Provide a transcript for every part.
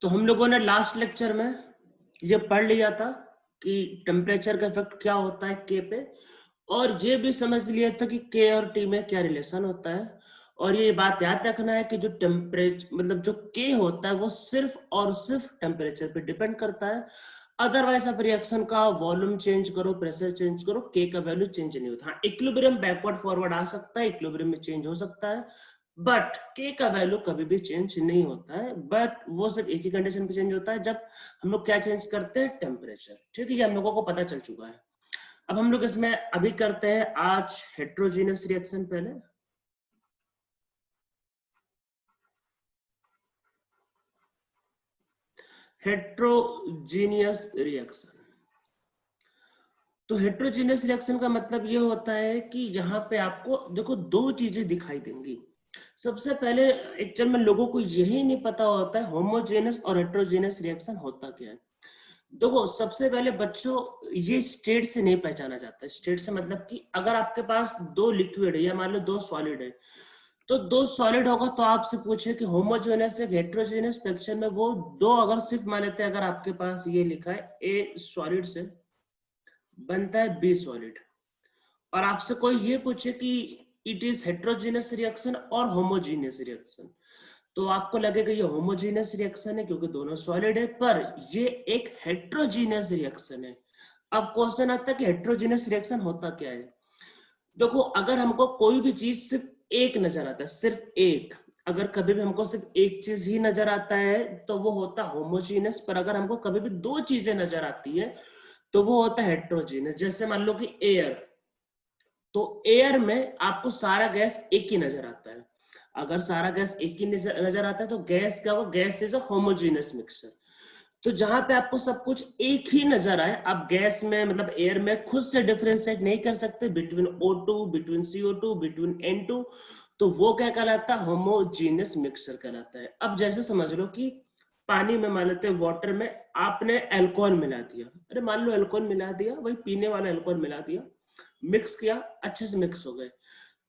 तो हम लोगों ने लास्ट लेक्चर में ये पढ़ लिया था कि टेम्परेचर का इफेक्ट क्या होता है के पे, और ये भी समझ लिया था कि के और टी में क्या रिलेशन होता है। और ये बात याद रखना है कि जो टेम्परेचर मतलब जो के होता है वो सिर्फ और सिर्फ टेम्परेचर पे डिपेंड करता है। अदरवाइज आप रिएक्शन का वॉल्यूम चेंज करो, प्रेशर चेंज करो, के का वैल्यू चेंज नहीं होता। हाँ, इक्विलिब्रियम बैकवर्ड फॉरवर्ड आ सकता है, इक्विलिब्रियम में चेंज हो सकता है, बट के का वैल्यू कभी भी चेंज नहीं होता है। बट वो सिर्फ एक ही कंडीशन पे चेंज होता है, जब हम लोग क्या चेंज करते हैं, टेम्परेचर। ठीक है, ये हम लोगों को पता चल चुका है। अब हम लोग इसमें अभी करते हैं आज हेट्रोजीनियस रिएक्शन। पहले हेट्रोजीनियस रिएक्शन। तो हेट्रोजीनियस रिएक्शन का मतलब ये होता है कि यहाँ पे आपको देखो दो चीजें दिखाई देंगी। सबसे पहले एक्चुअल में लोगों को यही नहीं पता होता है होमोजेनस और हेट्रोजेनस रिएक्शन होता क्या है। देखो सबसे पहले बच्चों, ये स्टेट से नहीं पहचाना जाता है। स्टेट से मतलब कि अगर आपके पास दो लिक्विड है या मान लो दो सॉलिड है, तो दो सॉलिड होगा तो आपसे पूछे कि होमोजेनस है हेट्रोजेनस, फ्रैक्शन में वो दो अगर सिर्फ मान लेते हैं, अगर आपके पास ये लिखा है ए सॉलिड से बनता है बी सॉलिड, और आपसे कोई ये पूछे कि इट इज हेट्रोजीनियस रिएक्शन और होमोजीनियस रिएक्शन, तो आपको लगेगा ये होमोजीनियस रिएक्शन है क्योंकि दोनों सॉलिड है, पर ये एक हेट्रोजीनियस रिएक्शन है। अब क्वेश्चन आता है कि हेट्रोजीनियस रिएक्शन होता क्या है। देखो अगर हमको कोई भी चीज सिर्फ एक नजर आता है, सिर्फ एक, अगर कभी भी हमको सिर्फ एक चीज ही नजर आता है तो वो होता है होमोजीनियस। पर अगर हमको कभी भी दो चीजें नजर आती है तो वो होता है हेट्रोजीनियस। जैसे मान लो कि एयर, तो एयर में आपको सारा गैस एक ही नजर आता है। अगर सारा गैस एक ही नजर आता है तो गैस क्या होगा, gas is a homogeneous mixture. तो जहां पे आपको सब कुछ एक ही नजर आए, आप गैस में मतलब एयर में खुद से डिफरेंशिएट नहीं कर सकते between O2, between CO2, between N2, तो वो क्या कहलाता है, होमोजीनियस मिक्सचर कहलाता है। अब जैसे समझ लो कि पानी में मान लेते हैं वाटर में आपने अल्कोहल मिला दिया, अरे मान लो अल्कोहल मिला दिया, वही पीने वाला अल्कोहल मिला दिया, मिक्स किया, अच्छे से मिक्स हो गए,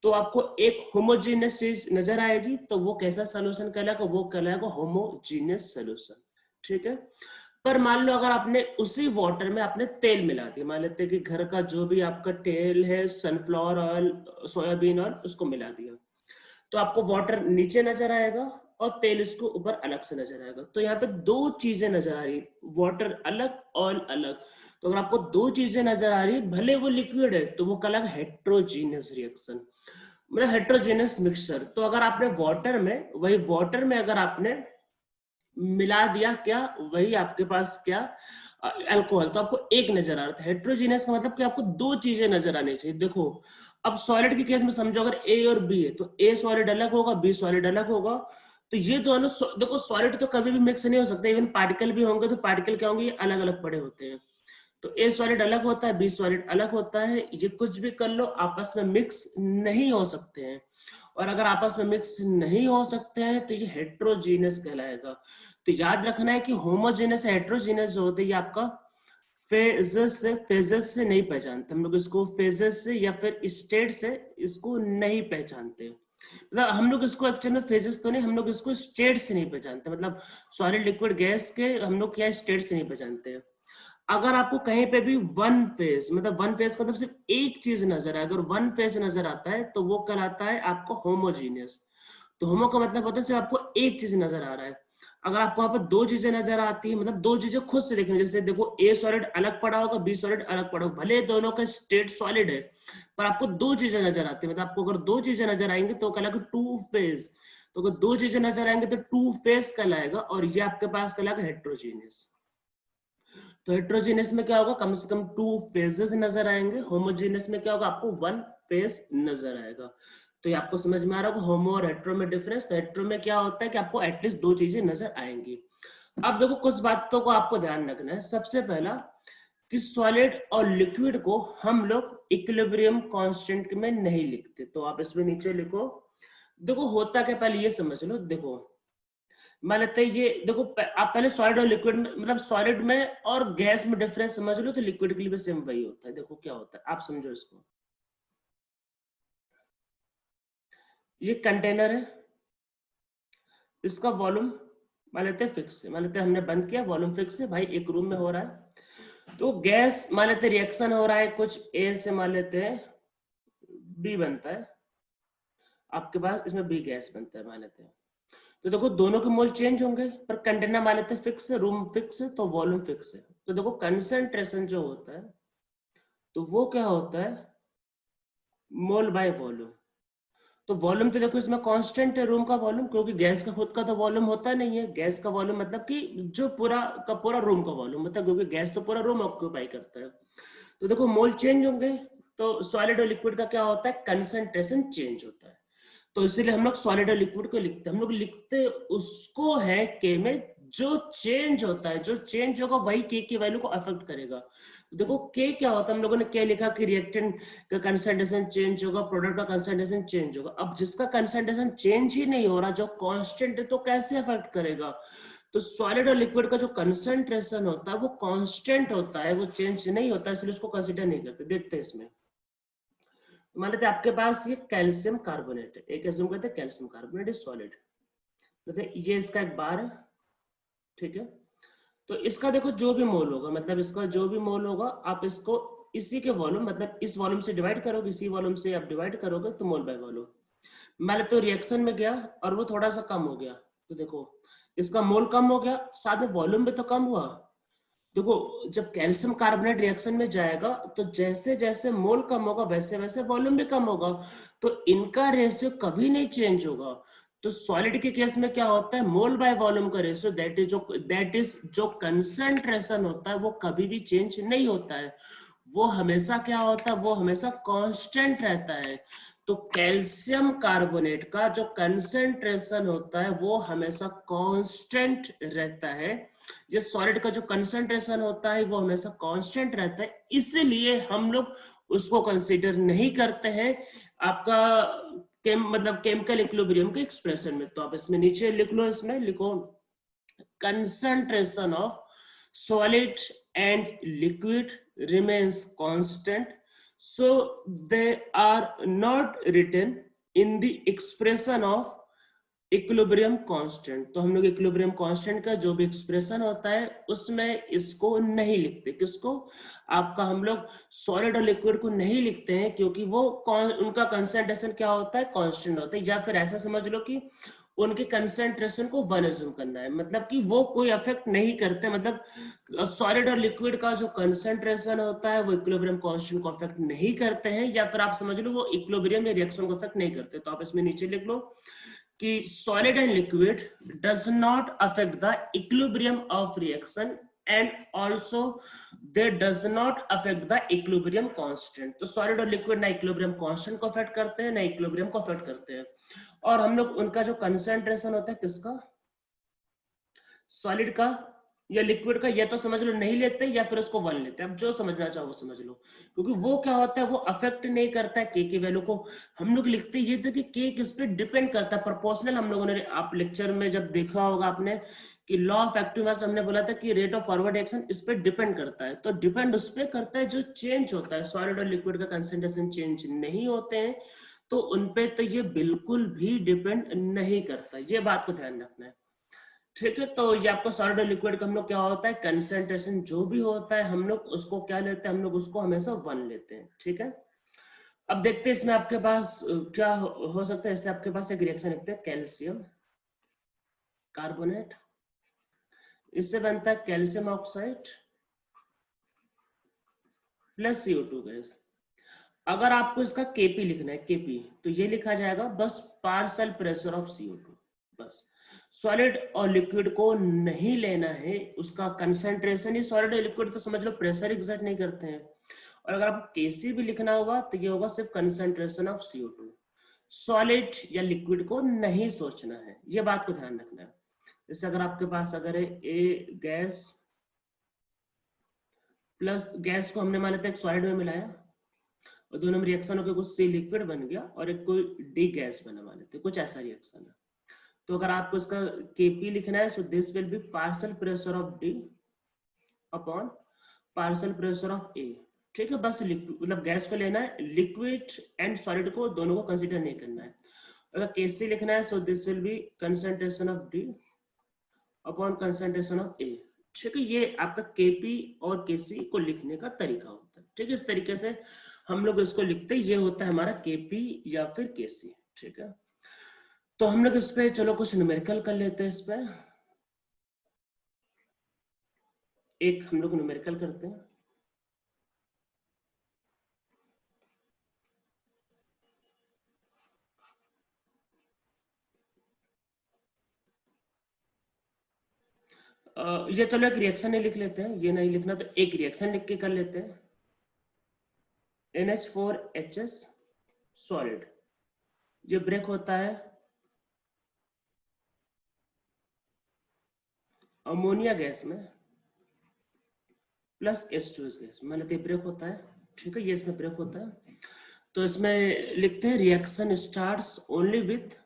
तो आपको एक होमोजीनियस चीज नजर आएगी, तो वो कैसा सोल्यूशन कहलाएगा, वो कहलाएगा होमोजीनियस सोल्यूशन। ठीक है। पर मान लो अगर आपने उसी वाटर में आपने तेल मिला दिया, मान लेते हैं कि घर का जो भी आपका तेल है, सनफ्लावर ऑयल, सोयाबीन ऑयल, उसको मिला दिया, तो आपको वाटर नीचे नजर आएगा और तेल इसको ऊपर अलग से नजर आएगा। तो यहाँ पे दो चीजें नजर आ रही, वाटर अलग ऑयल अलग। तो अगर आपको दो चीजें नजर आ रही, भले वो लिक्विड है, तो वो कहलाएगा हेट्रोजीनियस रिएक्शन, मतलब हेट्रोजीनियस मिक्सचर। तो अगर आपने वाटर में, वही वाटर में अगर आपने मिला दिया क्या, वही आपके पास क्या, अल्कोहल, तो आपको एक नजर आ रहा था। हेट्रोजीनियस का मतलब कि आपको दो चीजें नजर आनी चाहिए। देखो अब सॉलिड के केस में समझो, अगर ए और बी है तो ए सॉलिड अलग होगा, बी सॉलिड अलग होगा। तो ये दोनों देखो सॉलिड तो कभी भी मिक्स नहीं हो सकते, इवन पार्टिकल भी होंगे तो पार्टिकल क्या होंगे, ये अलग अलग पड़े होते हैं। तो ए सॉलिड अलग होता है, बी सॉलिड अलग होता है, ये कुछ भी कर लो आपस में मिक्स नहीं हो सकते हैं। और अगर आपस में मिक्स नहीं हो सकते हैं तो ये हेट्रोजीनियस कहलाएगा। तो याद रखना है कि होमोजेनस हेट्रोजीनियस जो होते हैं, ये आपका फेजेस से नहीं पहचानते हम लोग इसको, फेजेस से या फिर स्टेट से इसको नहीं पहचानते। मतलब हम लोग इसको एक्चुअल में फेजेस तो नहीं, हम लोग इसको स्टेट से नहीं पहचानते, मतलब सॉलिड लिक्विड गैस के हम लोग क्या स्टेट से नहीं पहचानते। अगर आपको कहीं पे भी वन फेज, मतलब वन फेज का मतलब सिर्फ एक चीज नजर आए, अगर वन फेज नजर आता है तो वो कहलाता है आपको होमोजीनियस। तो होमो का मतलब होता है सिर्फ आपको एक चीज नजर आ रहा है। अगर आपको वहां पर दो चीजें नजर आती है, मतलब दो चीजें खुद से देखने, जैसे देखो ए सॉलिड अलग पड़ा होगा, बी सॉलिड अलग पड़ा होगा, भले दोनों का स्टेट सॉलिड है, पर आपको दो चीजें नजर आती है। मतलब आपको अगर दो चीजें नजर आएंगे तो कहलाएगा टू फेज। तो अगर दो चीजें नजर आएंगे तो टू फेज कहलाएगा, और ये आपके पास कहलाएगा हेट्रोजीनियस। तो हेट्रोजीनियस में क्या होगा, कम से कम टू फेजेस नजर आएंगे, होमोजीनियस में क्या होगा, आपको वन फेज नजर आएगा। तो ये आपको समझ में आ रहा होगा होमो और हेट्रो में डिफरेंस। तो हेट्रो में क्या होता है कि आपको एटलीस्ट दो चीजें नजर आएंगी। अब देखो कुछ बातों को आपको ध्यान रखना है। सबसे पहला कि सॉलिड और लिक्विड को हम लोग इक्विलिब्रियम कांस्टेंट में नहीं लिखते, तो आप इसमें नीचे लिखो। देखो होता क्या, पहले ये समझ लो। देखो मान लेते हैं ये, देखो आप पहले सॉलिड और लिक्विड में, मतलब सॉलिड में और गैस में डिफरेंस समझ लो, तो लिक्विड के लिए भी सेम वही होता है। देखो क्या होता है, आप समझो इसको। ये कंटेनर है, इसका वॉल्यूम मान लेते हैं फिक्स है, मान लेते हैं हमने बंद किया, वॉल्यूम फिक्स है भाई, एक रूम में हो रहा है। तो गैस मान लेते हैं रिएक्शन हो रहा है कुछ ए से, मान लेते हैं बी बनता है आपके पास, इसमें बी गैस बनता है मान लेते हैं। तो देखो दोनों के मोल चेंज होंगे, पर कंटेनर मान लेते हैं फिक्स है, रूम फिक्स है, तो वॉल्यूम फिक्स है। तो देखो कंसंट्रेशन जो होता है तो वो क्या होता है, मोल बाय वॉल्यूम। तो वॉल्यूम तो देखो इसमें कांस्टेंट है रूम का वॉल्यूम, क्योंकि गैस का खुद का तो वॉल्यूम होता नहीं है। गैस का वॉल्यूम मतलब कि जो पूरा का पूरा रूम का वॉल्यूम मतलब, क्योंकि गैस तो पूरा रूम ऑक्यूपाई करता है। तो देखो मोल चेंज होंगे, तो सॉलिड और लिक्विड का क्या होता है, कंसंट्रेशन चेंज होता है। तो इसीलिए हम लोग सॉलिड और लिक्विड को लिखते हैं, हम लोग लिखते उसको है के में, जो चेंज होता है, जो चेंज होगा वही के की वैल्यू को अफेक्ट करेगा। देखो के क्या होता है, हम लोगों ने क्या लिखा कि रिएक्टेंट का कंसंट्रेशन चेंज होगा, प्रोडक्ट का कंसंट्रेशन चेंज होगा। अब जिसका कंसंट्रेशन चेंज ही नहीं हो रहा, जो कांस्टेंट है, तो कैसे अफेक्ट करेगा। तो सॉलिड और लिक्विड का जो कंसंट्रेशन होता है वो कांस्टेंट होता है, वो चेंज नहीं होता, इसलिए उसको कंसीडर नहीं करते। देखते हैं इसमें, मान लेते हैं आपके पास ये कैल्शियम कार्बोनेट है, एक एज्यूम करते हैं कैल्शियम कार्बोनेट इज सॉलिड, ये इसका एक बार है, ठीक है। तो इसका देखो जो भी मोल होगा, मतलब इसका जो भी मोल होगा, आप इसको इसी के वॉल्यूम मतलब इस वॉल्यूम से डिवाइड करोगे, इसी वॉल्यूम से आप डिवाइड करोगे, तो मोल बाय वॉल्यूम। मान लेते हो रिएक्शन में गया और वो थोड़ा सा कम हो गया, तो देखो इसका मोल कम हो गया, साथ में वॉल्यूम भी तो कम हुआ। देखो जब कैल्शियम कार्बोनेट रिएक्शन में जाएगा, तो जैसे जैसे मोल कम होगा वैसे वैसे वॉल्यूम भी कम होगा, तो इनका रेशियो कभी नहीं चेंज होगा। तो सॉलिड के केस में क्या होता है, मोल बाय वॉल्यूम का रेशियो, दैट इज जो कंसंट्रेशन होता है वो कभी भी चेंज नहीं होता है, वो हमेशा क्या होता है, वो हमेशा कांस्टेंट रहता है। तो कैल्शियम कार्बोनेट का जो कंसंट्रेशन होता है वो हमेशा कांस्टेंट रहता है, ये सॉलिड का जो कंसंट्रेशन होता है वो हमेशा कांस्टेंट रहता है, इसलिए हम लोग उसको कंसीडर नहीं करते हैं आपका मतलब केमिकल इक्विलिब्रियम के एक्सप्रेशन में। तो आप इसमें नीचे लिख लो, इसमें लिखो concentration of solid and liquid remains constant, so they are not written in the expression of equilibrium constant. तो हम लोग इक्विलिब्रियम कांस्टेंट का जो भी एक्सप्रेशन होता है उसमें इसको नहीं लिखते, किसको, आपका हम लोग सॉलिड और लिक्विड को नहीं लिखते हैं, क्योंकि वो उनका कंसंट्रेशन क्या होता है, कांस्टेंट होता है। या फिर ऐसा समझ लो कि उनके कंसंट्रेशन को वन एज्यूम करना है, मतलब कि वो कोई अफेक्ट नहीं करते, मतलब सॉलिड और लिक्विड का जो कंसंट्रेशन होता है वो इक्विलिब्रियम कांस्टेंट को अफेक्ट नहीं करते हैं, या फिर आप समझ लो वो इक्विलिब्रियम या रिएक्शन को अफेक्ट नहीं करते। तो आप इसमें नीचे लिख लो कि solid and liquid does not affect the equilibrium of reaction and also they does not affect the equilibrium constant। तो solid और liquid ना equilibrium constant को affect करते हैं ना equilibrium को affect करते हैं, और हम लोग उनका जो concentration होता है किसका, सॉलिड का या लिक्विड का, या तो समझ लो नहीं लेते या फिर उसको वन लेते हैं, अब जो समझना चाहो वो समझ लो, क्योंकि वो क्या होता है वो अफेक्ट नहीं करता है के की वैल्यू को। हम लोग लिखते ये थे कि के किस पे डिपेंड करता है, प्रोपोर्शनल। हम लोगों ने आप लेक्चर में जब देखा होगा आपने कि लॉ ऑफ एक्टिव मास, हमने बोला था कि रेट ऑफ फॉरवर्ड एक्शन इस पे डिपेंड करता है, तो डिपेंड उस पे करता है जो चेंज होता है, सॉलिड और लिक्विड का कंसंट्रेशन चेंज नहीं होते हैं, तो उनपे तो ये बिल्कुल भी डिपेंड नहीं करता, ये बात को ध्यान रखना है, ठीक है। तो ये आपको सॉलिड और लिक्विड का हम लोग क्या होता है, कंसंट्रेशन जो भी होता है हम लोग उसको क्या लेते हैं, हम लोग उसको हमेशा वन लेते हैं, ठीक है। अब देखते हैं इसमें आपके पास क्या हो सकता है। इससे आपके पास एक रिएक्शन लिखते हैं कैल्शियम कार्बोनेट, इससे बनता है calcium oxide plus CO2 gas. अगर आपको इसका केपी लिखना है, केपी, तो ये लिखा जाएगा बस पार्शियल प्रेशर ऑफ CO2, बस। सॉलिड और लिक्विड को नहीं लेना है, उसका कंसंट्रेशन ही, सॉलिड और लिक्विड तो समझ लो प्रेशर एग्जर्ट नहीं करते हैं। और अगर आपको केसी भी लिखना होगा तो ये होगा सिर्फ कंसंट्रेशन ऑफ CO2, सॉलिड या लिक्विड को नहीं सोचना है, ये बात को ध्यान रखना है। जैसे अगर आपके पास अगर है ए गैस प्लस गैस को हमने माना था एक सॉलिड में मिलाया, और दोनों में रिएक्शन होकर कुछ सी लिक्विड बन गया और एक कोई डी गैस बना मान लेते, कुछ ऐसा रिएक्शन है। तो अगर आपको इसका केपी लिखना है, so this will be partial pressure of D upon partial pressure of A, ठीक है। बस मतलब गैस को लेना है, लिक्विड एंड सॉलिड को दोनों को कंसीडर नहीं करना है। अगर केसी लिखना है, so this will be concentration of D upon concentration of A. ठीक है, ये आपका केपी और केसी को लिखने का तरीका होता है। ठीक है, इस तरीके से हम लोग इसको लिखते हैं, ये होता है हमारा केपी या फिर केसी। ठीक है, तो हम लोग इस पे चलो कुछ न्यूमेरिकल कर लेते हैं। इस पे एक हम लोग न्यूमेरिकल करते हैं। ये चलो एक रिएक्शन ही लिख लेते हैं, ये नहीं लिखना तो एक रिएक्शन लिख के कर लेते हैं। NH4HS सॉलिड, ये ब्रेक होता है अमोनिया गैस में प्लस H2S गैस, मतलब ये ब्रेक होता है। ठीक है, ये इसमें ब्रेक होता है। तो इसमें लिखते हैं reaction starts only with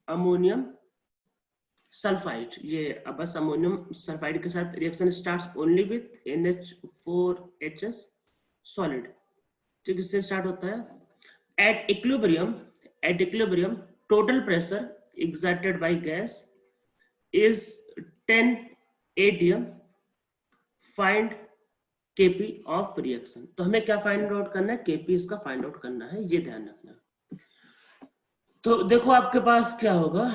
ammonium sulphide. ये अब बस अमोनियम सल्फाइड के साथ reaction starts only with NH4HS solid. ठीक, इससे स्टार्ट होता है। At equilibrium total pressure exerted by gas is 10 atm, find Kp of reaction. तो हमें क्या फाइंड आउट करना है, Kp इसका फाइंड आउट करना है, ये ध्यान रखना। तो देखो आपके पास क्या होगा,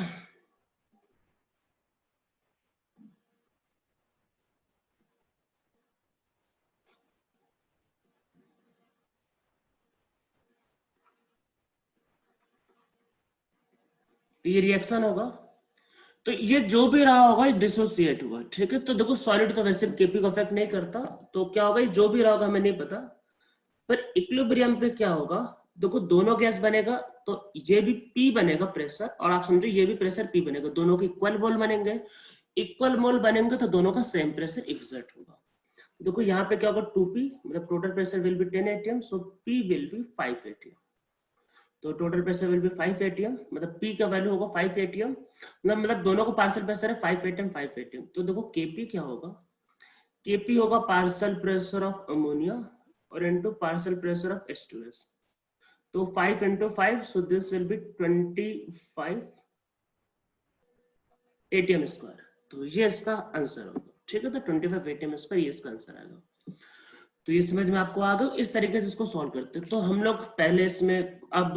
तो ये रिएक्शन होगा, तो ये जो भी रहा होगा डिसोसिएट हुआ। ठीक है, तो देखो सॉलिड तो वैसे केपी को अफेक्ट नहीं करता, तो क्या होगा, जो भी रहा होगा हमें नहीं पता। पर इक्विलिब्रियम पे क्या होगा, देखो दोनों गैस बनेगा तो ये भी पी बनेगा प्रेशर, और आप समझो ये भी प्रेशर पी बनेगा, दोनों के इक्वल मोल बनेंगे। इक्वल मोल बनेंगे तो दोनों का सेम प्रेशर एक्सर्ट होगा। देखो यहाँ पे क्या होगा, 2p मतलब total pressure will be 10 atm, so p will be 5 atm। तो total pressure will be 5 atm, मतलब p का वैल्यू होगा 5 atm, मतलब दोनों को पार्शियल प्रेशर है 5 atm 5 atm। तो देखो kp क्या होगा, kp होगा पार्शियल प्रेशर ऑफ अमोनिया और into partial pressure of H2S। तो 5 into 5, so this will be 25 atm square. तो ये इसका आंसर होगा। ठीक है, तो 25 atm स्क्वायर ये इसका आंसर आएगा। तो ये समझ में आपको आ गया, इस तरीके से इसको सॉल्व करते हैं। तो हम लोग पहले इसमें अब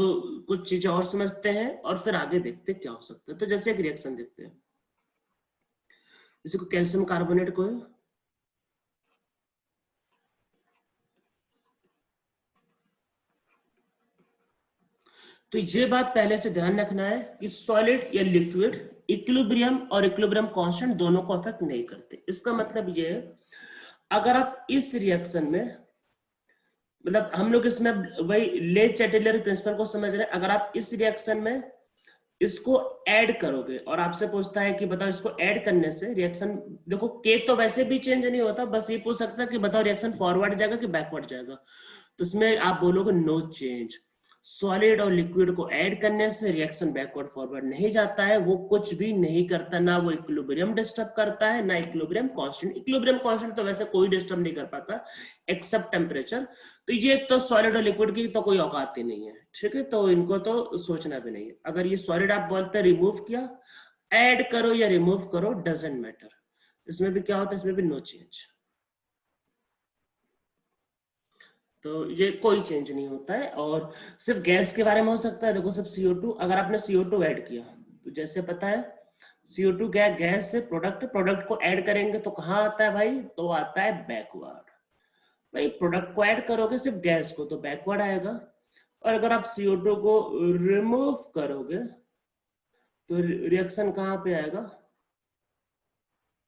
कुछ चीजें और समझते हैं और फिर आगे देखते हैं क्या हो सकता है। तो जैसे एक रिएक्शन देखते हैं, इसी को कैल्शियम कार्बोनेट को, तो ये बात पहले से ध्यान रखना है कि सॉलिड या लिक्विड इक्विलिब्रियम और इक्विलिब्रियम कांस्टेंट दोनों को अफेक्ट नहीं करते। इसका मतलब ये है, अगर आप इस रिएक्शन में, मतलब हम लोग इसमें वही ले चैटेलर प्रिंसिपल को समझ रहे हैं, अगर आप इस रिएक्शन में इसको ऐड करोगे और आपसे पूछता है कि बताओ इसको ऐड करने से रिएक्शन, देखो के तो वैसे भी चेंज नहीं होता, बस ये पूछ सकता है कि बताओ रिएक्शन फॉरवर्ड जाएगा कि बैकवर्ड जाएगा। तो इसमें आप बोलोगे नो चेंज। सॉलिड और लिक्विड को ऐड करने से रिएक्शन बैकवर्ड फॉरवर्ड नहीं जाता है, वो कुछ भी नहीं करता, ना वो इक्विलिब्रियम डिस्टर्ब करता है ना इक्विलिब्रियम कांस्टेंट। इक्विलिब्रियम कांस्टेंट तो वैसे कोई डिस्टर्ब नहीं कर पाता एक्सेप्ट टेम्परेचर। तो ये तो सॉलिड और लिक्विड की तो कोई औकात ही नहीं है। ठीक है, तो इनको तो सोचना भी नहीं है। अगर ये सॉलिड आप बोलते रिमूव किया, ऐड करो या रिमूव करो डजेंट मैटर, इसमें भी क्या होता है, इसमें भी नो चेंज। तो ये कोई चेंज नहीं होता है। और सिर्फ गैस के बारे में हो सकता है, देखो सिर्फ CO2, अगर आपने CO2 ऐड किया तो जैसे पता है CO2 गैस से प्रोडक्ट को ऐड करेंगे तो कहाँ आता है भाई, तो आता है बैकवर्ड। भाई प्रोडक्ट को ऐड करोगे सिर्फ गैस को तो बैकवर्ड आएगा, और अगर आप CO2 को रिमूव करोगे तो रिएक्शन कहाँ पे आएगा,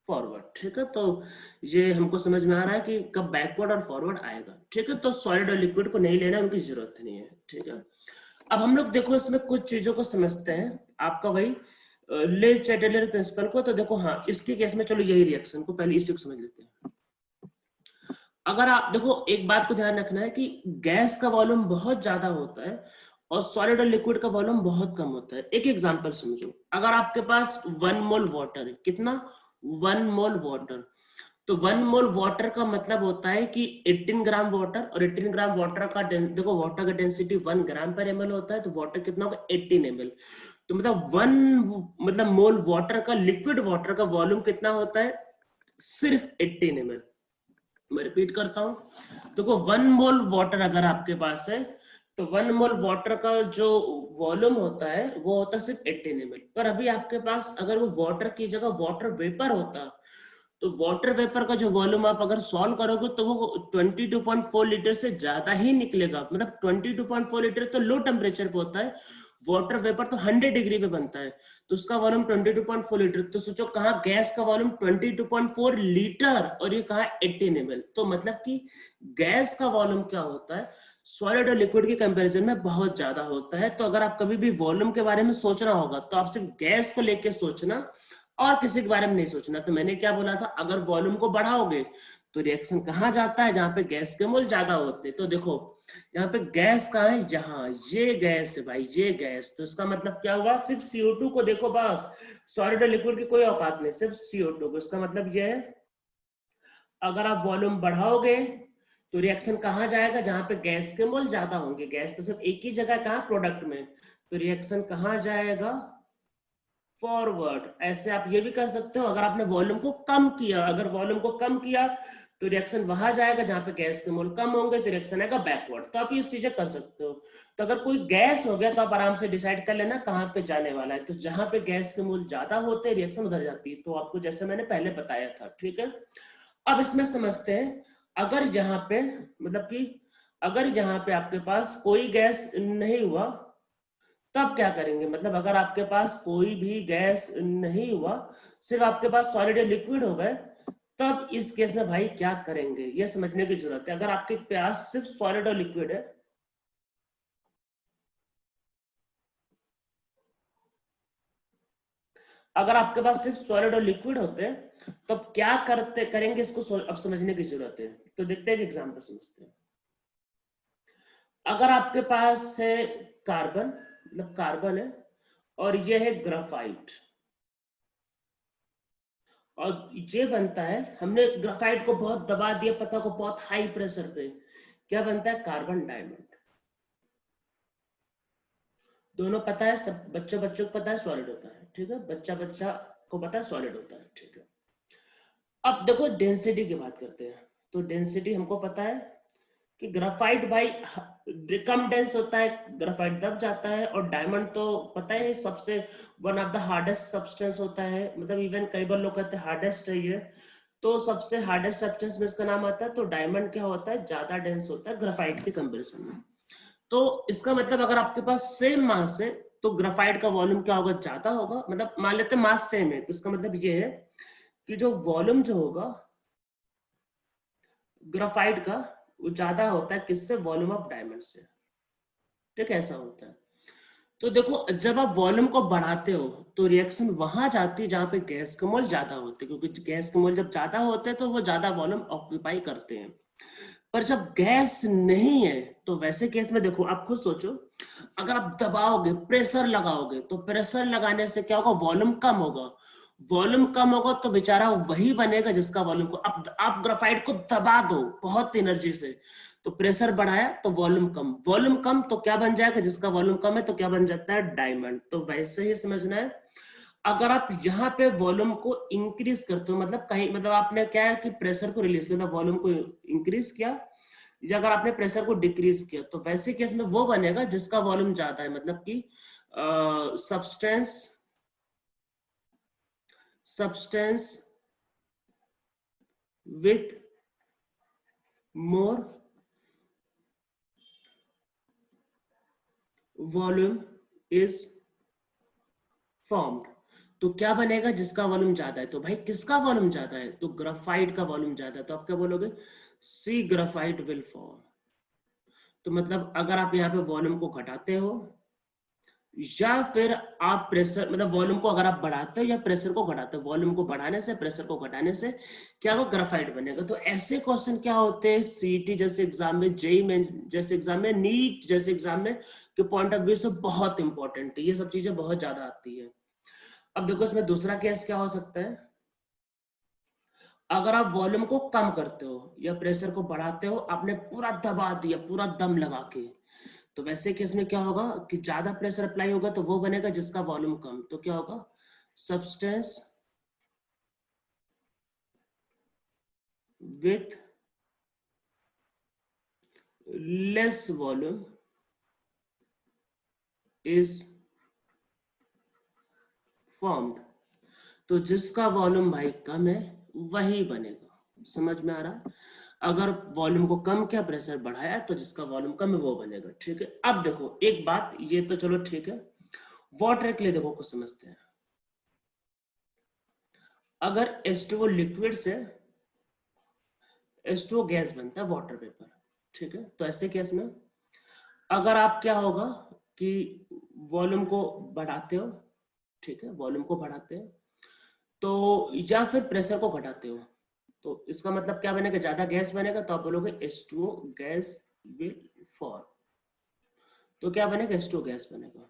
फॉरवर्ड। ठीक है, तो ये हमको समझ में आ रहा है कि कब बैकवर्ड और फॉरवर्ड आएगा। ठीक है, तो सॉलिड और लिक्विड को नहीं लेना, उनकी जरूरत नहीं है। ठीक है, अब हम लोग देखो इसमें कुछ चीजों को समझते हैं, आपका वही ले चैटेलर प्रिंसिपल को। तो देखो हाँ, इसके केस में चलो यही रिएक्शन को पहले इसी को समझ लेते हैं। अगर आप देखो, एक बात को ध्यान रखना है कि गैस का वॉल्यूम बहुत ज्यादा होता है और सॉलिड और लिक्विड का वॉल्यूम बहुत कम होता है। एक एग्जांपल समझो, अगर आपके पास 1 मोल वाटर है, कितना, 1 मोल वाटर, तो 1 मोल वाटर का मतलब होता है कि 18 ग्राम वाटर, और 18 ग्राम वाटर का देखो वाटर का डेंसिटी 1 ग्राम पर ml होता है, तो वाटर कितना होगा 18 ml। तो मतलब 1 मतलब मोल वाटर का, लिक्विड वाटर का वॉल्यूम कितना होता है? सिर्फ 18 ml। मैं रिपीट करता हूं, देखो 1 मोल वाटर अगर आपके पास है तो 1 मोल वाटर का जो वॉल्यूम होता है वो होता है सिर्फ 18 ml। पर अभी आपके पास अगर वो वाटर की जगह वाटर वेपर होता, तो वाटर वेपर का जो वॉल्यूम आप अगर सॉल्व करोगे तो वो 22.4 लीटर से ज्यादा ही निकलेगा। मतलब 22.4 लीटर तो लो टेम्परेचर पे होता है, वाटर वेपर तो 100 डिग्री पे बनता है, तो उसका वॉल्यूम 22.4 लीटर। तो सोचो कहाँ गैस का वॉल्यूम 22.4 लीटर और ये कहाँ 18 ml। तो मतलब कि गैस का वॉल्यूम क्या होता है, सॉलिड और लिक्विड के कंपैरिजन में बहुत ज्यादा होता है। तो अगर आप कभी भी वॉल्यूम के बारे में सोचना होगा तो आप सिर्फ गैस को लेके सोचना और किसी के बारे में नहीं सोचना। तो मैंने क्या बोला था, अगर वॉल्यूम को बढ़ाओगे तो रिएक्शन कहाँ जाता है, जहां पे गैस के मोल ज्यादा होते हैं। तो देखो यहाँ पे गैस कहाँ है, यहाँ ये गैस है भाई, ये गैस। तो इसका मतलब क्या हुआ, सिर्फ CO2 को देखो बस, सॉलिड और लिक्विड की कोई औकात नहीं, सिर्फ CO2 को। इसका मतलब ये है अगर आप वॉल्यूम बढ़ाओगे तो रिएक्शन कहाँ जाएगा, जहां पे गैस के मोल ज्यादा होंगे। गैस तो सिर्फ एक ही जगह कहाँ, प्रोडक्ट में। तो रिएक्शन कहाँ जाएगा, फॉरवर्ड। ऐसे आप ये भी कर सकते हो, अगर आपने वॉल्यूम को कम किया, अगर वॉल्यूम को कम किया तो रिएक्शन वहां जाएगा जहां पे गैस के मोल कम होंगे, तो रिएक्शन आएगा बैकवर्ड। तो आप ये चीजें कर सकते हो। तो अगर कोई गैस हो गया तो आप आराम से डिसाइड कर लेना कहाँ पे जाने वाला है। तो जहां पे गैस के मोल ज्यादा होते हैं रिएक्शन उधर जाती है। तो आपको जैसे मैंने पहले बताया था, ठीक है। अब इसमें समझते हैं, अगर यहाँ पे मतलब कि अगर यहाँ पे आपके पास कोई गैस नहीं हुआ तब क्या करेंगे। मतलब अगर आपके पास कोई भी गैस नहीं हुआ, सिर्फ आपके पास सॉलिड या लिक्विड हो गए, तब इस केस में भाई क्या करेंगे, ये समझने की जरूरत है। अगर आपके पास सिर्फ सॉलिड और लिक्विड है, अगर आपके पास सिर्फ सॉलिड और लिक्विड होते हैं तब क्या करते करेंगे, इसको अब समझने की जरूरत है। तो देखते हैं एक एग्जांपल समझते हैं। अगर आपके पास है कार्बन, मतलब कार्बन है, और ये है ग्राफाइट, और ये बनता है, हमने ग्राफाइट को बहुत दबा दिया, पता को बहुत हाई प्रेशर पे, क्या बनता है, कार्बन डायमंड। दोनों पता है, सब बच्चों बच्चों को पता है सॉलिड होता है, ठीक है, बच्चा बच्चा को पता है सॉलिड होता है, ठीक है। अब देखो डेंसिटी की बात करते हैं। तो डेंसिटी हमको पता है कि ग्राफाइट भाई कम डेंस होता है, ग्राफाइट दब जाता है। और डायमंड तो पता है सबसे one of the hardest substance होता है, मतलब इवन कई बार लोग कहते हैं हार्डेस्ट है ये, तो सबसे हार्डेस्ट सब्सटेंस में इसका नाम आता है। तो डायमंड क्या होता है, ज्यादा डेंस होता है ग्राफाइट के कंपेरिजन में। तो इसका मतलब अगर आपके पास सेम मास है तो ग्राफाइट का वॉल्यूम क्या होगा, ज्यादा होगा। मतलब मान लेते हैं मास सेम है, तो इसका मतलब ये है कि जो वॉल्यूम जो होगा ग्राफाइट का वो ज्यादा होता है किससे, वॉल्यूम ऑफ डायमंड से। ठीक है, ऐसा होता है। तो देखो जब आप वॉल्यूम को बढ़ाते हो तो रिएक्शन वहां जाती है जहां पे गैस के मोल ज्यादा होते हैं, क्योंकि गैस के मोल जब ज्यादा होते हैं तो वो ज्यादा वॉल्यूम ऑक्यूपाई करते हैं। पर जब गैस नहीं है तो वैसे केस में देखो आप खुद सोचो, अगर आप दबाओगे, प्रेशर लगाओगे, तो प्रेशर लगाने से क्या होगा, वॉल्यूम कम होगा। वॉल्यूम कम होगा तो बेचारा वही बनेगा जिसका वॉल्यूम को, अब आप ग्राफाइट को दबा दो बहुत एनर्जी से, तो प्रेशर बढ़ाया तो वॉल्यूम कम, वॉल्यूम कम तो क्या बन जाएगा, जिसका वॉल्यूम कम है तो क्या बन जाता है, डायमंड। तो वैसे ही समझना है, अगर आप यहाँ पे वॉल्यूम को इंक्रीज करते हो, मतलब कहीं, मतलब आपने क्या है कि प्रेशर को रिलीज किया, वॉल्यूम को इंक्रीज किया, या अगर आपने प्रेशर को डिक्रीज किया, तो वैसे केस में वो बनेगा जिसका वॉल्यूम ज्यादा है। मतलब कि substance substance with more volume is formed. तो क्या बनेगा, जिसका वॉल्यूम ज्यादा है। तो भाई किसका वॉल्यूम ज्यादा है, तो ग्राफाइट का वॉल्यूम ज्यादा है, तो आप क्या बोलोगे, सी ग्राफाइट विल फॉर्म। तो मतलब अगर आप यहाँ पे वॉल्यूम को घटाते हो या फिर आप प्रेशर, मतलब वॉल्यूम को अगर आप बढ़ाते हो या प्रेशर को घटाते हो, वॉल्यूम को बढ़ाने से प्रेशर को घटाने से क्या वो ग्राफाइट बनेगा। तो ऐसे क्वेश्चन क्या होते हैं सीईटी जैसे एग्जाम में, जेईई में जैसे एग्जाम में, नीट जैसे एग्जाम में के पॉइंट ऑफ व्यू से बहुत इंपॉर्टेंट है, ये सब चीजें बहुत ज्यादा आती है। अब देखो इसमें दूसरा केस क्या हो सकता है, अगर आप वॉल्यूम को कम करते हो या प्रेशर को बढ़ाते हो, आपने पूरा दबा दिया पूरा दम लगा के, तो वैसे केस में क्या होगा कि ज्यादा प्रेशर अप्लाई होगा तो वो बनेगा जिसका वॉल्यूम कम, तो क्या होगा substance with less volume is formed. तो जिसका वॉल्यूम भाई कम है वही बनेगा, समझ में आ रहा है? अगर वॉल्यूम को कम किया प्रेशर बढ़ाया तो जिसका वॉल्यूम कम है वो बनेगा, ठीक है। अब देखो एक बात, ये तो चलो ठीक है, वाटर के लिए देखो कुछ समझते हैं। अगर H2O लिक्विड से H2O गैस बनता है वाटर वेपर, ठीक है। तो ऐसे केस में अगर आप क्या होगा कि वॉल्यूम को बढ़ाते हो, ठीक है, वॉल्यूम को बढ़ाते हो तो, या फिर प्रेशर को घटाते हो, तो इसका मतलब क्या बनेगा, ज्यादा गैस बनेगा तो आप बोलोगे H2O गैस विल फॉर्म। तो क्या बनेगा, H2O गैस बनेगा।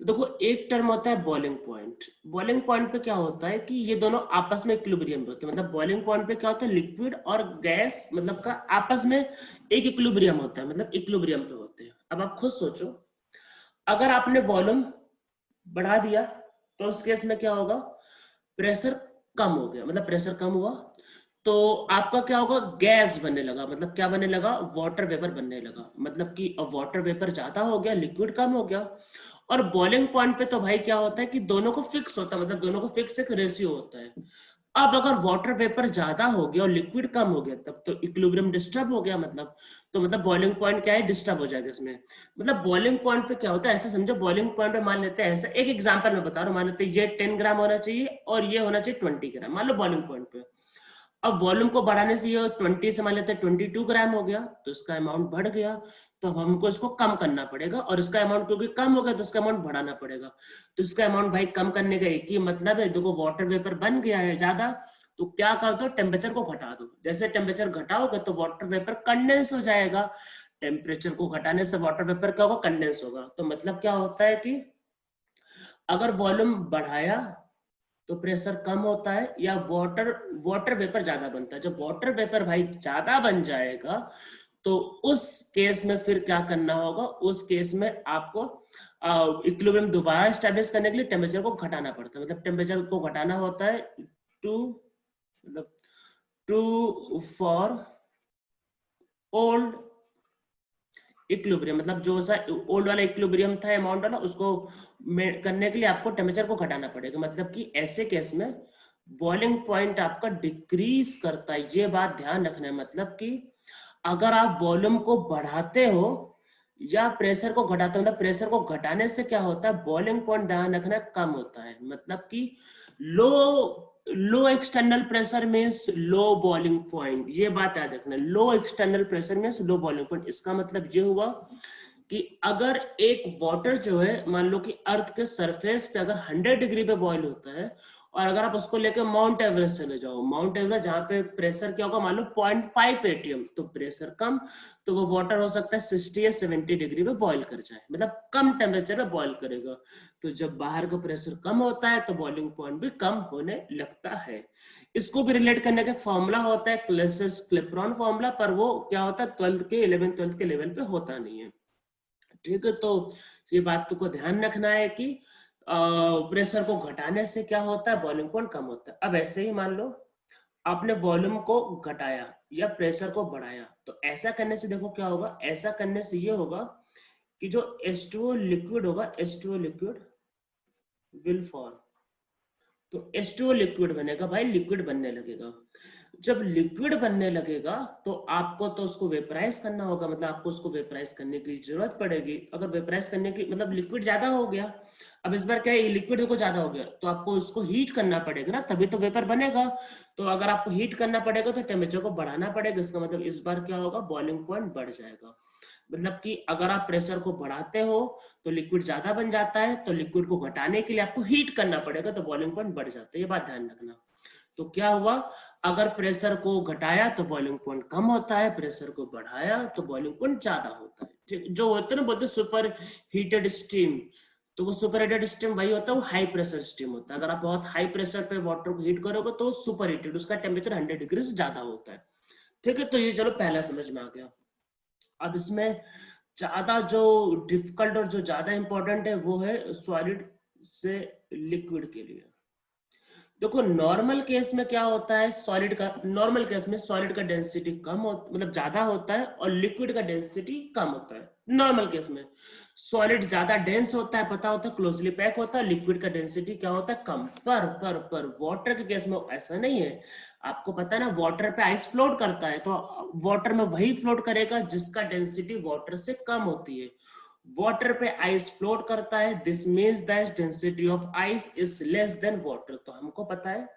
तो देखो एक टर्म होता है बॉइलिंग पॉइंट। बॉइलिंग पॉइंट पे क्या होता है कि ये दोनों आपस में इक्विलिब्रियम पे होते हैं। मतलब बॉइलिंग पॉइंट पे क्या होता है, लिक्विड और गैस मतलब का आपस में एक इक्विलिब्रियम होता है, मतलब इक्विलिब्रियम पे होते हैं। अब आप खुद सोचो, अगर आपने वॉल्यूम बढ़ा दिया तो उस केस में क्या होगा, प्रेशर कम हो गया, मतलब प्रेशर कम हुआ तो आपका क्या होगा, गैस बनने लगा, मतलब क्या बनने लगा, वाटर वेपर बनने लगा। मतलब कि अब वाटर वेपर ज्यादा हो गया, लिक्विड कम हो गया। और बॉइलिंग पॉइंट पे तो भाई क्या होता है कि दोनों को फिक्स होता है, मतलब दोनों को फिक्स एक रेशियो होता है। अब अगर वाटर वेपर ज्यादा हो गया और लिक्विड कम हो गया तब तो इक्विलिब्रियम डिस्टर्ब हो गया, मतलब तो मतलब बॉइलिंग पॉइंट क्या है, डिस्टर्ब हो जाएगा इसमें। मतलब बॉइलिंग पॉइंट पे क्या होता है, ऐसे समझो, बॉइलिंग पॉइंट पे मान लेते हैं ऐसा, एक एग्जांपल मैं बता रहा हूँ, मान लेते हैं ये 10 ग्राम होना चाहिए और ये होना चाहिए 20 ग्राम, मान लो बॉइलिंग पॉइंट पे। अब वॉल्यूम को बढ़ाने से ये 20 से मान लेते हैं 22 ग्राम हो गया, तो इसका अमाउंट बढ़ गया, तो अब हमको इसको कम करना पड़ेगा, और इसका अमाउंट क्योंकि कम हो गया तो इसका अमाउंट बढ़ाना पड़ेगा। तो इसका अमाउंट भाई कम करने का एक ही मतलब है, देखो वाटर वेपर बन गया है ज्यादा, तो क्या कर दो, टेम्परेचर को घटा दो। जैसे टेम्परेचर घटाओगे तो वाटर वेपर कंडेंस हो जाएगा, टेम्परेचर को घटाने से वाटर वेपर क्या होगा, कंडेंस होगा। तो मतलब क्या होता है कि अगर वॉल्यूम बढ़ाया तो प्रेशर कम होता है, या वाटर वाटर वेपर ज्यादा बनता है। जब वाटर वेपर भाई ज्यादा बन जाएगा तो उस केस में फिर क्या करना होगा, उस केस में आपको इक्विलिब्रियम दोबारा स्टैब्लिश करने के लिए टेम्परेचर को घटाना पड़ता है। मतलब टेम्परेचर को घटाना होता है टू, मतलब टू फॉर ओल्ड इक्विलिब्रियम, मतलब जो सा ओल्ड वाला इक्विलिब्रियम था अमाउंट वाला, उसको करने के लिए आपको टेम्परेचर को घटाना पड़ेगा। मतलब कि ऐसे केस में बॉइलिंग पॉइंट आपका डिक्रीज करता है, ये बात ध्यान रखना है। मतलब कि अगर आप वॉल्यूम को बढ़ाते हो या प्रेशर को घटाते हो, मतलब प्रेशर को घटाने से क्या होता है, बॉइलिंग पॉइंट ध्यान रखना कम होता है। मतलब कि low low external pressure means low boiling point, ये बात याद रखना। Low external pressure means low boiling point. इसका मतलब ये हुआ कि अगर एक वाटर जो है, मान लो कि अर्थ के सरफेस पे अगर 100 डिग्री पे बॉईल होता है, और अगर आप उसको लेकर माउंट एवरेस्ट चले जाओ, माउंट एवरेस्ट जहां पे प्रेशर क्या होगा, मान लो 0.5 एटीएम, तो प्रेशर कम, तो वो वाटर हो सकता है 60 या 70 डिग्री पे बॉईल कर जाए, मतलब कम टेम्परेचर पे बॉईल करेगा। तो जब बाहर का प्रेशर कम होता है तो बॉइलिंग पॉइंट भी कम होने लगता है। इसको भी रिलेट करने का फॉर्मूला होता है क्लेसियस-क्लैपेरॉन फॉर्मूला, पर वो क्या होता है 12th के 11th 12th के लेवल पे होता नहीं है, ठीक है। तो ये बात को ध्यान रखना है कि प्रेशर को घटाने से क्या होता है, बॉइलिंग पॉइंट कम होता है। अब ऐसे ही मान लो आपने वॉल्यूम को घटाया या प्रेशर को बढ़ाया, तो ऐसा करने से देखो क्या होगा, ऐसा करने से ये होगा कि जो H2O लिक्विड होगा, H2O लिक्विड विल फॉर्म। तो H2O लिक्विड बनेगा भाई, लिक्विड बनने लगेगा। जब लिक्विड बनने लगेगा तो आपको तो उसको वेपराइज करना होगा, मतलब आपको उसको वेपराइज करने की जरूरत पड़ेगी। अगर वेपराइज करने की मतलब लिक्विड ज्यादा हो गया, अब इस बार क्या है, लिक्विड देखो ज्यादा हो गया तो आपको उसको हीट करना पड़ेगा ना, तभी तो वेपर बनेगा। तो अगर आपको हीट करना पड़ेगा तो टेम्परेचर को बढ़ाना पड़ेगा। इसका मतलब इस बार क्या होगा, बॉइलिंग पॉइंट बढ़ जाएगा। मतलब कि अगर आप प्रेशर को बढ़ाते हो तो लिक्विड ज्यादा बन जाता है, तो लिक्विड को घटाने के लिए आपको हीट करना पड़ेगा, तो बॉइलिंग पॉइंट बढ़ जाता है, ये बात ध्यान रखना। तो क्या हुआ, अगर प्रेशर को घटाया तो बॉइलिंग पॉइंट कम होता है, प्रेशर को बढ़ाया तो बॉइलिंग पॉइंट ज्यादा होता है। ठीक, जो होते हैं ना, बोलते सुपर हीटेड स्टीम, तो वो सुपर हीटेड स्टीम वही होता है, वो हाई प्रेशर स्टीम होता है। अगर आप बहुत हाई प्रेशर पे वाटर को हीट करोगे तो सुपर हीटेड, उसका टेम्परेचर 100 डिग्री से ज्यादा होता है। ठीक है, तो ये चलो पहला समझ में आ गया। अब इसमें ज्यादा जो डिफिकल्ट और जो ज्यादा इंपॉर्टेंट है वो है सॉलिड से लिक्विड के लिए। देखो नॉर्मल केस में क्या होता है, सॉलिड का नॉर्मल केस में सॉलिड का डेंसिटी कम हो मतलब ज्यादा होता है और लिक्विड का डेंसिटी कम होता है। नॉर्मल केस में सॉलिड ज्यादा डेंस होता है, पता होता है, क्लोजली पैक होता है, लिक्विड का डेंसिटी क्या होता है, कम। पर वाटर के केस में ऐसा नहीं है। आपको पता है ना, वाटर पे आइस फ्लोट करता है, तो वाटर में वही फ्लोट करेगा जिसका डेंसिटी वाटर से कम होती है। वाटर पे आइस फ्लोट करता है, this means that density of ice is less than water. तो हमको पता है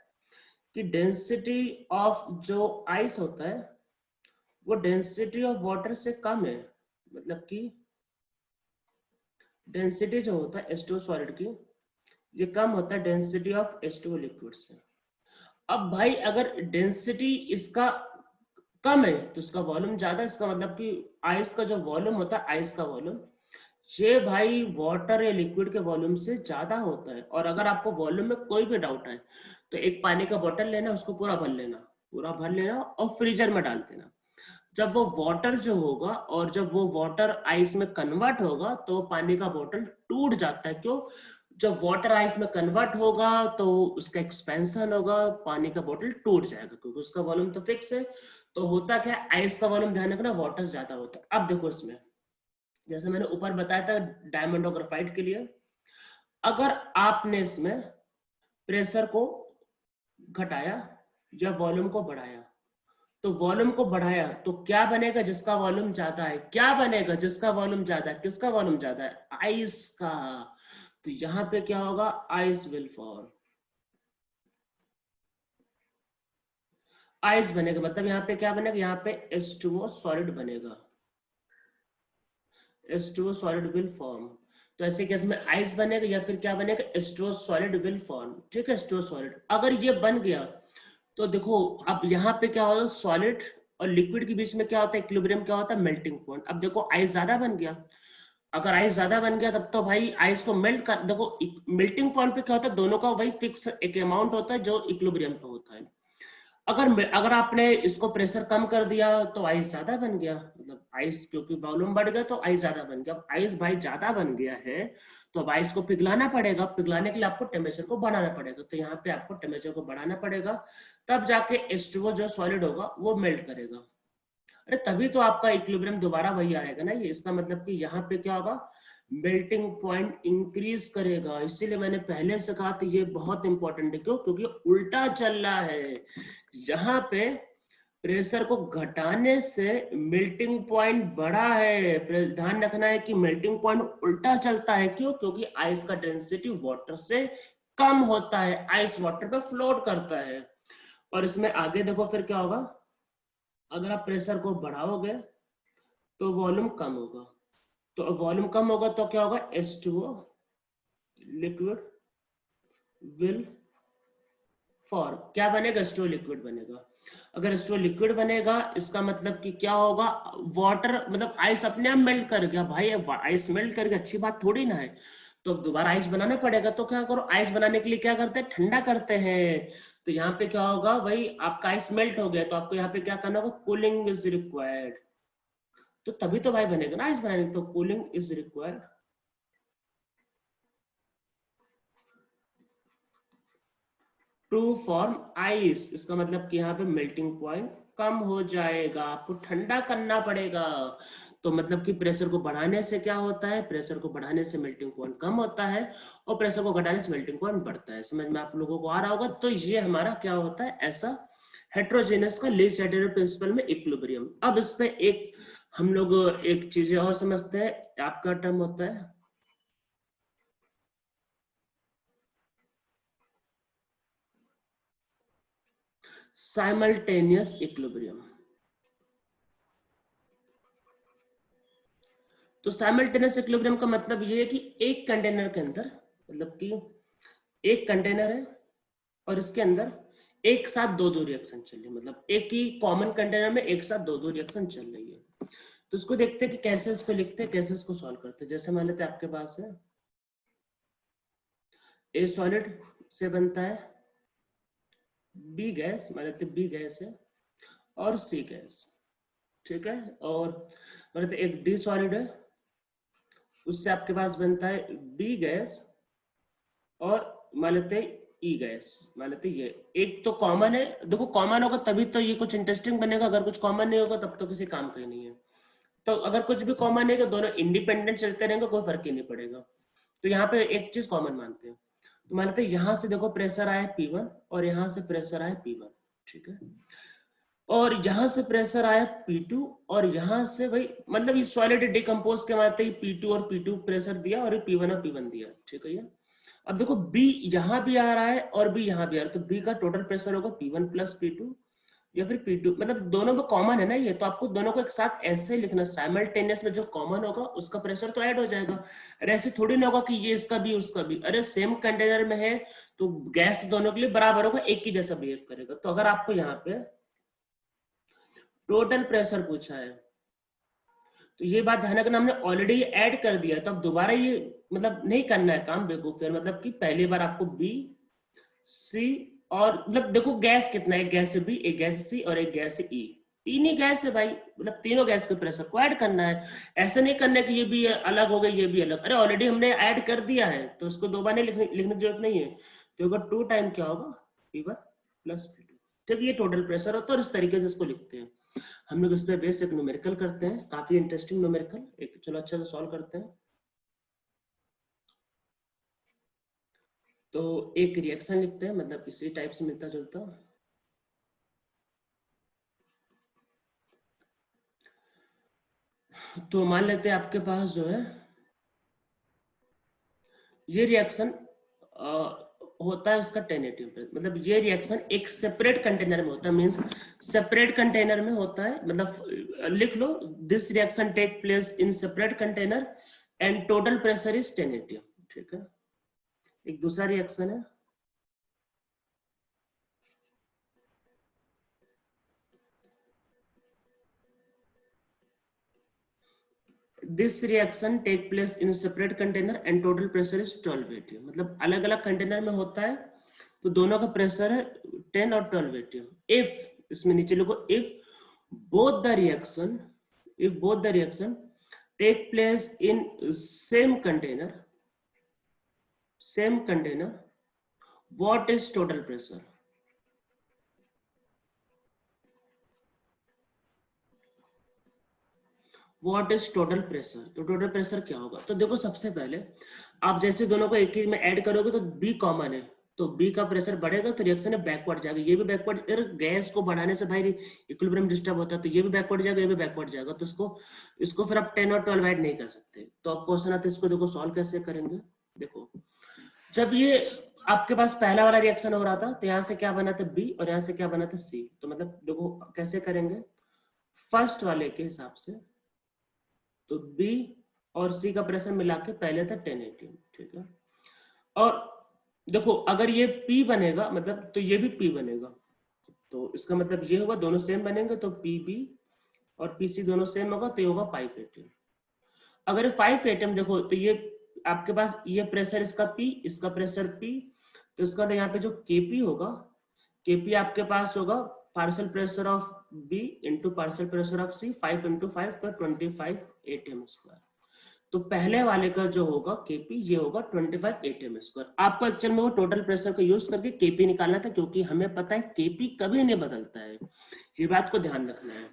कि डेंसिटी ऑफ जो आइस होता है वो डेंसिटी ऑफ वाटर से कम है। मतलब कि डेंसिटी जो होता है H2O सॉलिड की, ये कम होता है डेंसिटी ऑफ H2O लिक्विड से। अब भाई अगर डेंसिटी इसका कम है तो इसका वॉल्यूम ज्यादा, इसका मतलब कि आइस का जो वॉल्यूम होता है, आइस का वॉल्यूम ये भाई वाटर या लिक्विड के वॉल्यूम से ज्यादा होता है। और अगर आपको वॉल्यूम में कोई भी डाउट है तो एक पानी का बोतल लेना, उसको पूरा भर लेना और फ्रीजर में डाल देना। जब वो वाटर जो होगा और जब वो वाटर आइस में कन्वर्ट होगा तो पानी का बोतल टूट जाता है। क्यों? जब वाटर आइस में कन्वर्ट होगा तो उसका एक्सपेंशन होगा, पानी का बोतल टूट जाएगा क्योंकि उसका वॉल्यूम तो फिक्स है। तो होता क्या है, आइस का वॉल्यूम ध्यान रखना, वाटर ज्यादा होता है। अब देखो इसमें जैसे मैंने ऊपर बताया था डायमंड और ग्राफाइट के लिए, अगर आपने इसमें प्रेशर को घटाया या वॉल्यूम को बढ़ाया, तो वॉल्यूम को बढ़ाया तो क्या बनेगा, जिसका वॉल्यूम ज्यादा है, क्या बनेगा जिसका वॉल्यूम ज्यादा है, किसका वॉल्यूम ज्यादा है, आइस का। तो यहां पे क्या होगा, आइस विल फॉर्म, आइस बनेगा। मतलब यहाँ पे क्या बनेगा, यहाँ पे H2O सॉलिड बनेगा, H2O सॉलिड विल फॉर्म। तो ऐसे केस में आइस बनेगा या फिर क्या बनेगा, H2O सॉलिड विल फॉर्म। ठीक है, H2O सॉलिड अगर ये बन गया तो देखो अब यहाँ पे क्या होता है, सॉलिड और लिक्विड के बीच में क्या होता है, इक्विलिब्रियम क्या होता है, मेल्टिंग पॉइंट। अब देखो आइस ज्यादा बन गया, अगर आइस ज्यादा बन गया तब तो भाई आइस को मेल्ट कर, देखो मेल्टिंग पॉइंट पे क्या होता है, दोनों का वही फिक्स एक अमाउंट होता है जो इक्विलिब्रियम पे होता है। अगर आपने इसको प्रेशर कम कर दिया तो आइस ज्यादा बन गया, मतलब आइस क्योंकि वॉल्यूम बढ़ गया तो आइस ज्यादा बन गया। अब आइस भाई ज्यादा बन गया है तो अब आइस को पिघलाना पड़ेगा, पिघलाने के लिए आपको टेम्परेचर को बढ़ाना पड़ेगा। तो यहाँ पे आपको टेम्परेचर को बढ़ाना पड़ेगा, तब जाके H2O जो सॉलिड होगा वो मेल्ट करेगा। अरे तभी तो आपका इक्विलिब्रियम दोबारा वही आएगा ना। ये इसका मतलब कि यहाँ पे क्या होगा, मेल्टिंग पॉइंट इंक्रीज करेगा। इसीलिए मैंने पहले से कहा था ये बहुत इंपॉर्टेंट है। क्यों? क्योंकि उल्टा चल रहा है। यहाँ पे प्रेशर को घटाने से मेल्टिंग पॉइंट बढ़ा है। ध्यान रखना है कि मेल्टिंग पॉइंट उल्टा चलता है। क्यों? क्योंकि आइस का डेंसिटी वाटर से कम होता है, आइस वाटर पे फ्लोट करता है। और इसमें आगे देखो फिर क्या होगा, अगर आप प्रेशर को बढ़ाओगे तो वॉल्यूम कम होगा, तो वॉल्यूम कम होगा तो क्या होगा, H2O लिक्विड विल फॉर्म। क्या बनेगा, H2O लिक्विड बनेगा। अगर H2O लिक्विड बनेगा इसका मतलब कि क्या होगा, वाटर मतलब आइस अपने आप मेल्ट कर गया भाई। आइस मेल्ट कर गया अच्छी बात थोड़ी ना है, तो दोबारा आइस बनाना पड़ेगा। तो क्या करो, आइस बनाने के लिए क्या करते हैं, ठंडा करते हैं। तो यहाँ पे क्या होगा भाई, आपका आइस मेल्ट हो गया तो आपको यहाँ पे क्या करना होगा, कूलिंग इज रिक्वायर्ड। तो तभी तो भाई बनेगा ना आइस बनाने, तो cooling is required to form ice. इसका मतलब कि यहाँ पे मेल्टिंग पॉइंट कम हो जाएगा, आपको ठंडा करना पड़ेगा। तो मतलब कि प्रेशर को बढ़ाने से क्या होता है, प्रेशर को बढ़ाने से मेल्टिंग पॉइंट कम होता है और प्रेशर को घटाने से मेल्टिंग पॉइंट बढ़ता है। समझ में आप लोगों को आ रहा होगा। तो ये हमारा क्या होता है, ऐसा हेट्रोजेनस का लीस्ट आइडेंटिटी प्रिंसिपल में इक्विलिब्रियम। अब इस पे एक हम लोग एक चीज और समझते हैं, आपका टर्म होता है साइमल्टेनियस इक्विलिब्रियम। तो साइमल्टेनियस इक्विलिब्रियम का मतलब ये है कि एक कंटेनर के अंदर, मतलब कि एक कंटेनर है और इसके अंदर एक साथ दो दो रिएक्शन चल रही है, मतलब एक ही कॉमन कंटेनर में एक साथ दो दो रिएक्शन चल रही है। तो इसको देखते हैं कि कैसे इसको लिखते हैं, कैसे इसको सॉल्व करते हैं। जैसे मान लेते हैं आपके पास है ए सॉलिड से बनता है बी गैस, मान लेते बी गैस है और सी गैस। ठीक है, और मान लेते एक डी सॉलिड है उससे आपके पास बनता है बी गैस और मान लेते हैं ई गैस। मान लेते ये एक तो कॉमन है, देखो कॉमन होगा तभी तो ये कुछ इंटरेस्टिंग बनेगा, अगर कुछ कॉमन नहीं होगा तब तो किसी काम का ही नहीं है। तो अगर कुछ भी कॉमन है तो दोनों इंडिपेंडेंट चलते रहेंगे, कोई फर्क ही नहीं पड़ेगा। तो यहाँ पे एक चीज कॉमन मानते हैं, तो मान लेते हैं यहाँ से देखो प्रेशर आया P1 और यहाँ से प्रेशर आया P1, ठीक है। और यहाँ से प्रेशर आया P2 और यहाँ से भाई मतलब ये सॉलिड डिकम्पोज के मानते ही P2 और P2 प्रेशर दिया और P1 और P1 दिया, ठीक है। अब देखो B यहाँ भी आ रहा है और B यहाँ भी आ रहा है, तो B का टोटल प्रेशर होगा P1 प्लस P2 या फिर P2, मतलब दोनों में कॉमन है ना ये, तो आपको दोनों को एक साथ ऐसे लिखना, साइमल्टेनियस में जो कॉमन होगा उसका प्रेशर तो ऐड हो जाएगा। अरे ऐसे थोड़ी ना होगा कि ये इसका भी उसका भी, अरे सेम कंटेनर में है तो गैस तो दोनों के लिए बराबर होगा, एक ही जैसा बिहेव करेगा। तो अगर आपको यहाँ पे टोटल प्रेशर पूछा है तो ये बात ध्यान रखना, हमने ऑलरेडी ऐड कर दिया, तब दोबारा ये मतलब नहीं करना है काम बेवकूफियर, मतलब कि पहली बार आपको बी सी और मतलब देखो गैस कितना है, एक गैस है बी, एक गैस है सी और एक गैस है ई, तीन ही गैस है भाई, मतलब तीनों गैस के प्रेशर को ऐड करना है। ऐसे नहीं करना कि ये भी अलग हो गई ये भी अलग, अरे ऑलरेडी हमने ऐड कर दिया है तो उसको दो बार नहीं लिखने की जरूरत नहीं है। तो अगर 2 टाइम क्या होगा P1 प्लस P2, ठीक है, ये टोटल प्रेशर होता है और इस तरीके से इसको लिखते हैं हम लोग। इस पे बेसिक न्यूमेरिकल करते हैं, काफी इंटरेस्टिंग न्यूमेरिकल, एक चलो अच्छा से सॉल्व करते हैं। तो एक रिएक्शन लिखते हैं, मतलब इसी टाइप से मिलता जुलता। तो मान लेते हैं आपके पास जो है ये रिएक्शन होता है उसका 10 ATM, मतलब ये रिएक्शन एक सेपरेट कंटेनर में होता है, मींस सेपरेट कंटेनर में होता है, मतलब लिख लो this reaction take place in separate container and total pressure is 10 ATM, ठीक है। एक दूसरा रिएक्शन है, this reaction take place in separate container and total pressure is 12 ATM, मतलब अलग अलग कंटेनर में होता है तो दोनों का प्रेशर है 10 और 12 ATM। इफ, इसमें नीचे लिखो, if both the reaction if both the reaction take place in same container what is total pressure? What is total pressure, तो टोटल प्रेशर क्या होगा? तो देखो सबसे पहले आप जैसे दोनों को एक ही में ऐड करोगे तो बी कॉमन है, तो बी का प्रेशर बढ़ेगा तो रिएक्शन है बैकवर्ड जाएगा, ये भी बैकवर्ड, गैस को बढ़ाने से भाई इक्विलिब्रियम डिस्टर्ब होता है, तो ये भी बैकवर्ड जाएगा ये भी बैकवर्ड जाएगा, तो इसको फिर आप 10 और 12 ऐड नहीं कर सकते। तो अब क्वेश्चन आता है इसको देखो सॉल्व कैसे करेंगे। देखो जब ये आपके पास पहला वाला रिएक्शन हो रहा था तो यहाँ से क्या बना था बी और यहाँ से क्या बना था सी, तो मतलब देखो कैसे करेंगे, फर्स्ट वाले के हिसाब से तो B और C का प्रेशर मिला के पहले था 10 ATM, ठीक है। और देखो अगर ये P बनेगा मतलब तो ये भी P बनेगा, तो इसका मतलब ये होगा दोनों सेम बनेंगे तो PB और PC दोनों सेम होगा तो ये होगा 5 ATM। अगर 5 ATM देखो तो ये आपके पास ये प्रेशर इसका P, इसका प्रेशर P, तो इसका तो यहाँ पे जो KP होगा, KP आपके पास होगा partial pressure of B into partial pressure of C, 5 into 5 तो 25 ATM स्क्वायर। तो पहले वाले का जो होगा KP ये होगा 25 ATM स्क्वायर। आपको एक्चुअल में वो टोटल प्रेशर को यूज करके KP निकालना था, क्योंकि हमें पता है KP कभी नहीं बदलता है, ये बात को ध्यान रखना है।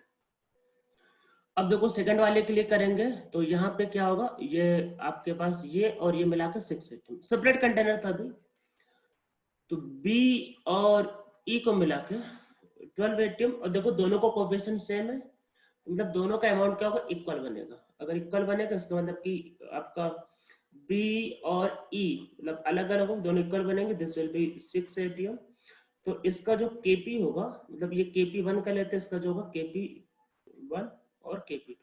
अब देखो सेकंड वाले के लिए करेंगे तो यहाँ पे क्या होगा, ये आपके पास ये और ये मिलाकर 6 ATM, सेपरेट कंटेनर था अभी, तो B और E को मिला के 12 ATM, और देखो दोनों को कोएफिशिएंट सेम है, मतलब दोनों का अमाउंट क्या होगा इक्वल बनेगा। अगर इक्वल बनेगा इसका मतलब कि आपका B और E मतलब अलग अलग हो, दोनों इक्वल बनेंगे, दिस विल बी 6 ATM। तो इसका जो KP होगा मतलब ये KP1 का लेते हैं, इसका जो होगा KP1 और KP2,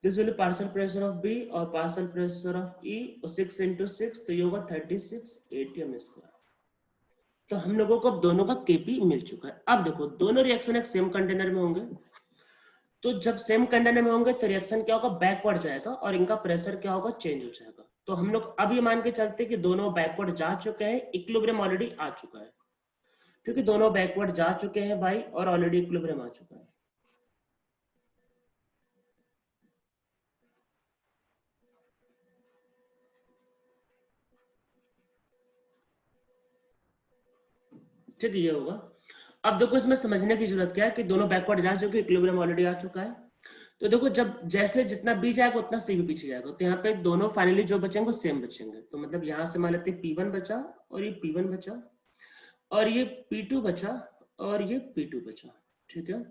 this will partial pressure of B और पार्शियल प्रेशर ऑफ E और 6 इंटू 6 तो ये होगा 36 ATM स्क्वायर। तो हम लोगों को अब दोनों का KP मिल चुका है। अब देखो दोनों रिएक्शन एक सेम कंटेनर में होंगे, तो जब सेम कंटेनर में होंगे तो रिएक्शन क्या होगा बैकवर्ड जाएगा और इनका प्रेशर क्या होगा चेंज हो जाएगा। तो हम लोग अब ये मान के चलते कि दोनों बैकवर्ड जा चुके हैं, इक्विलिब्रियम ऑलरेडी आ चुका है, क्योंकि दोनों बैकवर्ड जा चुके हैं भाई और ऑलरेडी इक्विलिब्रियम आ चुका है। ठीक है, ये होगा। अब देखो इसमें समझने की जरूरत क्या है कि दोनों बैकवर्ड जा चुके, इक्विलिब्रियम ऑलरेडी आ चुका है। तो देखो जब जैसे जितना बी जाएगा उतना सी भी पीछे जाएगा, तो यहाँ पे दोनों फाइनली जो बचेंगे वो सेम बचेंगे। तो मतलब यहाँ से मान लेते P1 बचा और ये P1 बचा और ये P2 बचा और ये P2 बचा, ठीक है।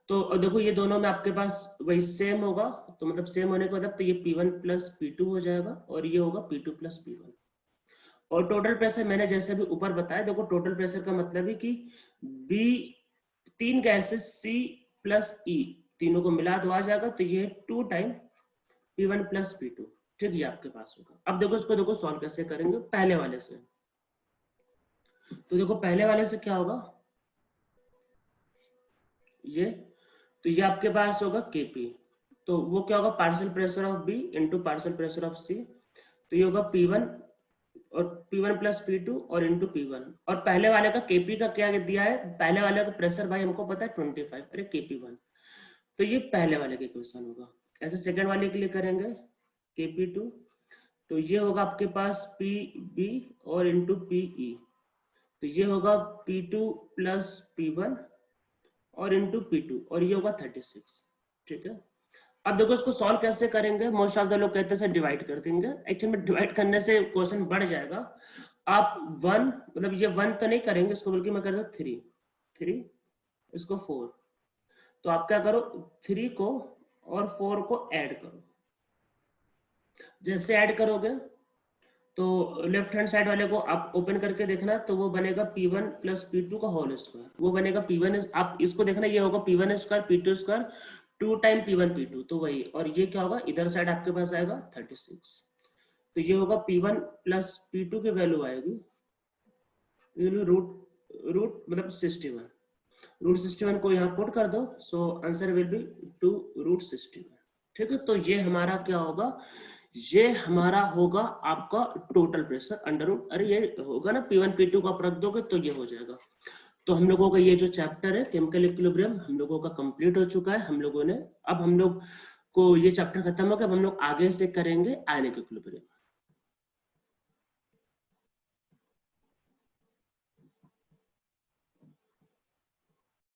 तो देखो ये दोनों में आपके पास वही सेम होगा, तो मतलब सेम होने के बाद तो ये P1 प्लस P2 हो जाएगा और ये होगा P2 प्लस P1। और टोटल प्रेशर मैंने जैसे भी ऊपर बताया, देखो टोटल प्रेशर का मतलब है कि बी, तीन गैसेस सी प्लस ई तीनों को मिला दो आ जाएगा, तो ये 2 टाइम P1 प्लस P2, ठीक है, आपके पास होगा। अब देखो इसको देखो सॉल्व कैसे करेंगे पहले वाले से। तो देखो पहले वाले से क्या होगा, ये तो ये आपके पास होगा Kp, तो वो क्या होगा partial pressure of B into partial pressure of C, तो ये होगा P1 और P1 प्लस P2 और इंटू P1। और पहले वाले का Kp का क्या दिया है, पहले वाले का प्रेशर भाई हमको पता है 25, अरे Kp1, तो ये पहले वाले के क्वेश्चन होगा। ऐसे सेकंड वाले के लिए करेंगे Kp2, तो ये होगा आपके पास Pb और इंटू Pe, तो ये होगा P2 प्लस P1 और इंटू P2 और ये होगा 36, ठीक है। अब देखो इसको सॉल्व कैसे करेंगे, मोस्ट ऑफ द लोग कहते हैं डिवाइड कर देंगे, एक्चुअली में डिवाइड करने से क्वेश्चन बढ़ जाएगा। आप 1 मतलब ये 1 तो नहीं करेंगे इसको, बल्कि मैं करता 3 इसको 4, तो आप क्या करो 3 को और 4 को ऐड करो। जैसे ऐड करोगे तो लेफ्ट हैंड साइड वाले को आप ओपन करके देखना, तो वो बनेगा P1 प्लस P2 का होल स्क्वायर, वो बनेगा P1, आप इसको देखना ये होगा P1 square P2 square 2 time P1 P2, तो वही, और ये क्या होगा इधर साइड आपके पास आएगा 36, तो ये होगा P1 प्लस P2 की वैल्यू आएगी रूट मतलब 61, रूट 61 को यहाँ पुट कर दो, so answer will be 2 root 61, ठीक है। तो ये हमारा क्या होगा, ये हमारा होगा आपका टोटल प्रेशर अंडर रूट, अरे ये होगा ना P1 P2 को आप रख दोगे तो ये हो जाएगा। तो हम लोगों का ये जो चैप्टर है केमिकल इक्विलिब्रियम हम लोगों का कंप्लीट हो चुका है। हम लोगों ने अब हम लोग को ये चैप्टर खत्म हो गया, अब हम लोग आगे से करेंगे आयनिक इक्विलिब्रियम।